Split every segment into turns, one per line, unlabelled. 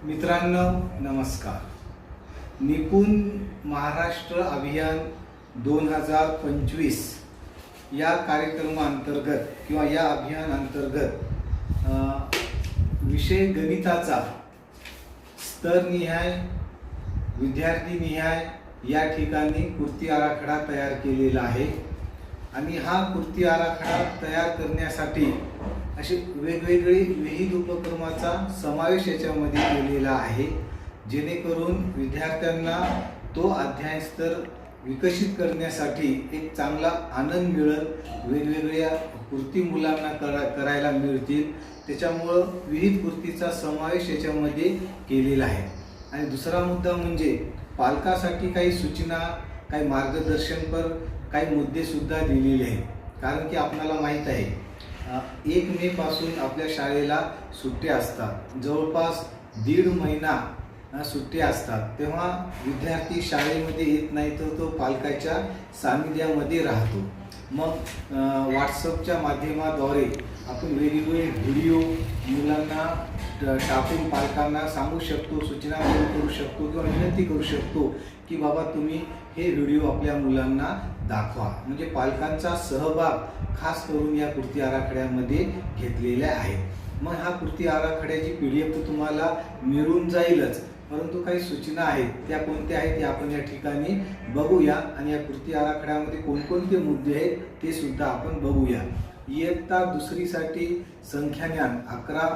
मित्रांनो नमस्कार. निपुण महाराष्ट्र अभियान 2025 या कार्यक्रमाअंतर्गत किंवा या अभियानाअंतर्गत विषय गणिताचा स्तरनिहाय विद्यार्थीनिहाय या ठिकाणी कृती आराखडा तयार केलेला आहे आणि हा कृती आराखडा तयार करण्यासाठी असे वेगवेगळे विविध उपक्रमाचा समावेश याच्यामध्ये केलेला आहे, जेणेकरून विद्यार्थ्यांना तो अध्ययन स्तर विकसित करण्यासाठी एक चांगला आनंद मिळेल, वेगवेगळ्या कृती मुलांना करायला मिळतील. त्याच्यामुळं विविध कृतीचा समावेश याच्यामध्ये केलेला आहे. आणि दुसरा मुद्दा म्हणजे पालकासाठी काही सूचना, काही मार्गदर्शनपर काही मुद्देसुद्धा दिलेले आहेत. कारण की आपल्याला माहीत आहे 1 मे पासून आपल्या शाळेला सुट्ट्या असतात, जवळपास 1.5 महिना सुट्ट्या असतात. तेव्हा विद्यार्थी शाळेमध्ये येत नाही तर तो पालकाच्या सानिध्यामध्ये राहतो. मग व्हॉट्सअपच्या माध्यमाद्वारे आपण वेगवेगळे व्हिडिओ मुलांना टाकून पालकांना सांगू शकतो, सूचना करू शकतो किंवा विनंती करू शकतो की बाबा तुम्ही हे व्हिडिओ आपल्या मुलांना दाखवा. म्हणजे पालकांचा सहभाग खास करून या कृती आराखड्यामध्ये घेतलेला आहे. मग हा कृती आराखड्याची PDF तर तुम्हाला मिळून जाईलच, परंतु काही सूचना आहेत त्या कोणत्या आहेत ते आपण या ठिकाणी बघूया आणि या कृती आराखड्यामध्ये कोणकोणते मुद्दे आहेत ते सुद्धा आपण बघूया. इयत्ता 2री साठी संख्याज्ञान 11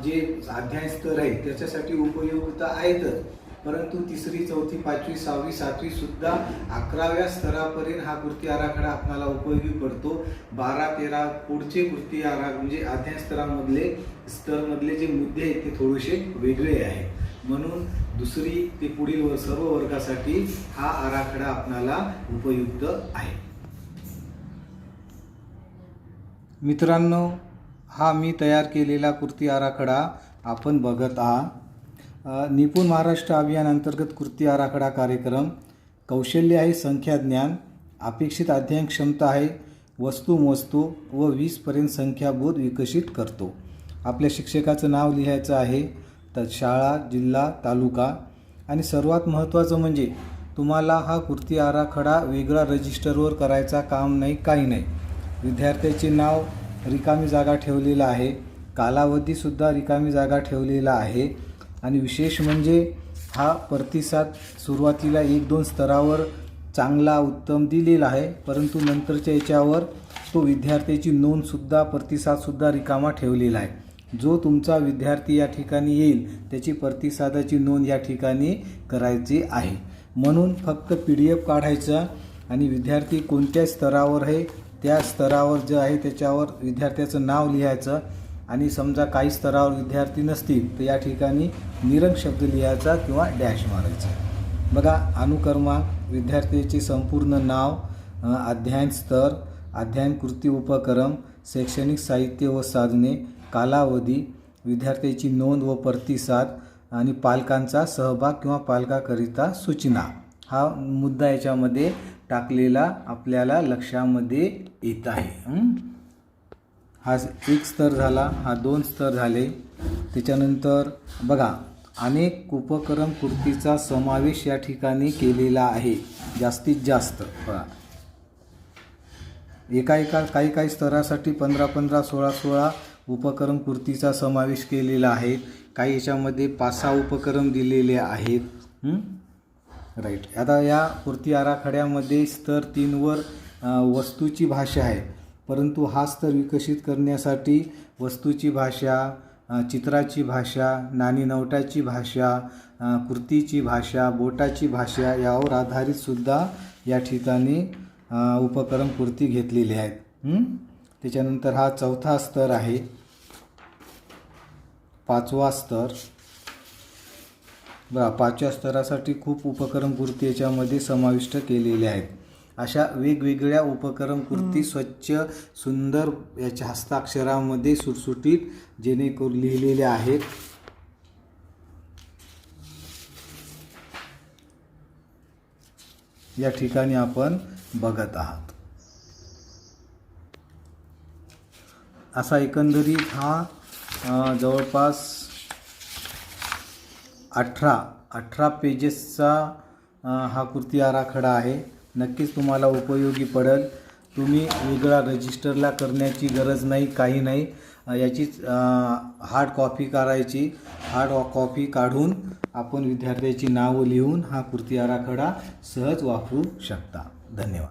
जे अध्ययन स्तर आहे त्याच्यासाठी उपयुक्तता आहेतच, परंतु 3री 4थी 5वी 6वी 7वी सुद्धा 11व्या स्तरापर्यंत हा कृती आराखडा आपल्याला उपयोगी पडतो. 12 13 पुढचे कृती आराखडा म्हणजे अध्ययन स्तरामधले जे मुद्दे आहेत ते थोडेसे वेगळे आहेत. म्हणून 2री ते पुढील सर्व वर्गासाठी हा आराखडा आपल्याला उपयुक्त आहे. मित्रांनो, हा मी तयार केलेला कृती आराखडा आपण बघत आहात. निपुण महाराष्ट्र अभियान अंतर्गत कृती आराखडा कार्यक्रम. कौशल्य आहे संख्याज्ञान, अपेक्षित अध्ययन क्षमता आहे वस्तू मोजतो व 20पर्यंत संख्याबोध विकसित करतो. आपल्या शिक्षकाचं नाव लिहायचं आहे, तर शाळा, जिल्हा, तालुका. आणि सर्वात महत्त्वाचं म्हणजे तुम्हाला हा कृती आराखडा वेगळा रजिस्टरवर करायचा काम नाही, काही नाही. विद्यार्थ्याचे नाव रिकामी जागा ठेवलेला आहे, कालावधीसुद्धा रिकामी जागा ठेवलेला आहे. आणि विशेष म्हणजे हा प्रतिसाद सुरुवातीला 1-2 स्तरावर चांगला उत्तम दिलेला आहे, परंतु नंतरच्या याच्यावर तो विद्यार्थ्याची नोंदसुद्धा प्रतिसादसुद्धा रिकामा ठेवलेला आहे. जो तुमचा विद्यार्थी या ठिकाणी येईल त्याची प्रतिसादाची नोंद या ठिकाणी करायची आहे. म्हणून फक्त PDF काढायचा आणि विद्यार्थी कोणत्या स्तरावर आहे त्या स्तरावर जे आहे त्याच्यावर विद्यार्थ्याचं नाव लिहायचं. आणि समजा काही स्तरावर विद्यार्थी नसतील तर या ठिकाणी निरंक शब्द लिहायचा किंवा डॅश मारायचा. बघा, अनुक्रमांक, विद्यार्थ्याचे संपूर्ण नाव, अध्ययन स्तर, अध्ययन कृती उपक्रम, शैक्षणिक साहित्य व साधने, कालावधी, विद्यार्थ्याची नोंद व प्रतिसाद आणि पालकांचा सहभाग किंवा पालकाकरिता सूचना. हा मुद्दा याच्यामध्ये टाकलेला आपल्याला लक्षामध्ये येत आहे. हा 1 स्तर झाला, हा 2 स्तर झाले. त्याच्यानंतर बघा, अनेक उपक्रम कृतीचा समावेश या ठिकाणी केलेला आहे जास्तीत जास्त. बघा, काही स्तरासाठी 15-15 16-16 उपक्रम कृतीचा समावेश केलेला आहे. काही याच्यामध्ये 5-6 उपक्रम दिलेले आहेत. राईट. आता या कृती आराखड्यामध्ये स्तर 3वर वस्तूची भाषा आहे, परंतु हा स्तर विकसित करण्यासाठी वस्तूची भाषा, चित्राची भाषा, नाणी नोटाची भाषा, कृतीची भाषा, बोटाची भाषा यावर आधारितसुद्धा या ठिकाणी उपक्रम कृती घेतलेले आहेत. त्याच्यानंतर हा 4था स्तर आहे. 5वा स्तर. बघा, 5व्या स्तरासाठी खूप उपक्रम कृती याच्यामध्ये समाविष्ट केलेले आहेत. अशा वेगवेगळ्या उपक्रम कृती स्वच्छ सुंदर याच्या हस्ताक्षरामध्ये सुटसुटीत जेणेकरून लिहिलेल्या आहेत. या ठिकाणी आपण बघत आहात. असा एकंदरीत हा जवळपास 18 पेजेसचा हा कृती आराखडा आहे. नक्कीच तुम्हाला उपयोगी पडेल. तुम्ही वेगळा रजिस्टरला करण्याची गरज नाही, काही नाही. याचीच हार्ड कॉपी करायची. हार्ड कॉपी काढून आपण विद्यार्थ्याची नावं लिहून हा कृती आराखडा सहज वापरू शकता. धन्यवाद.